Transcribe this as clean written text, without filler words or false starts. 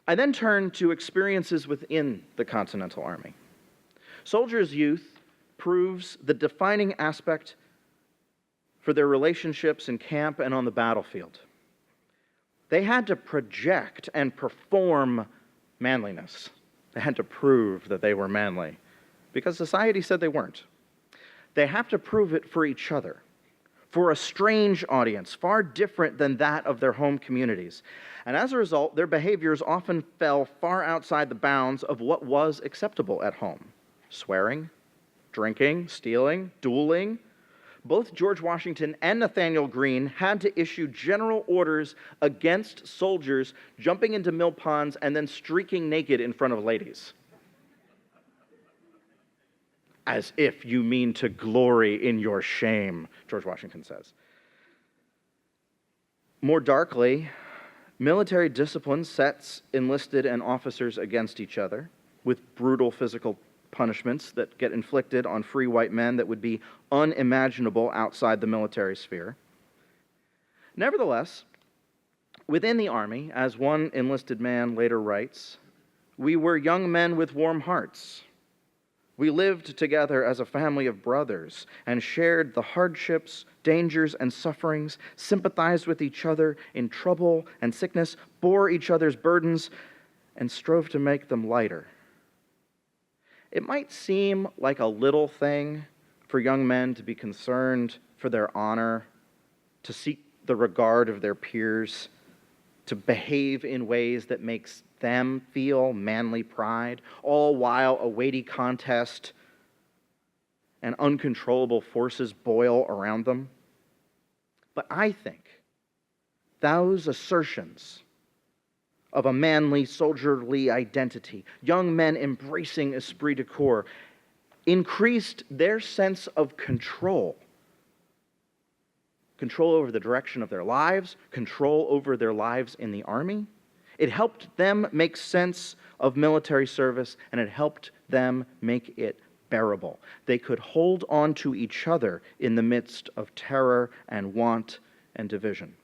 I then turn to experiences within the Continental Army. Soldiers' youth proves the defining aspect for their relationships in camp and on the battlefield. They had to project and perform manliness. They had to prove that they were manly, because society said they weren't. They have to prove it for each other, for a strange audience, far different than that of their home communities. And as a result, their behaviors often fell far outside the bounds of what was acceptable at home. Swearing, drinking, stealing, dueling. Both George Washington and Nathaniel Greene had to issue general orders against soldiers jumping into mill ponds and then streaking naked in front of ladies. As if you mean to glory in your shame, George Washington says. More darkly, military discipline sets enlisted and officers against each other with brutal physical punishments that get inflicted on free white men that would be unimaginable outside the military sphere. Nevertheless, within the Army, as one enlisted man later writes, we were young men with warm hearts. We lived together as a family of brothers and shared the hardships, dangers, and sufferings, sympathized with each other in trouble and sickness, bore each other's burdens, and strove to make them lighter. It might seem like a little thing for young men to be concerned for their honor, to seek the regard of their peers, to behave in ways that makes them feel manly pride, all while a weighty contest and uncontrollable forces boil around them. But I think those assertions of a manly, soldierly identity, young men embracing esprit de corps, increased their sense of control. Control over the direction of their lives, control over their lives in the army. It helped them make sense of military service, and it helped them make it bearable. They could hold on to each other in the midst of terror and want and division.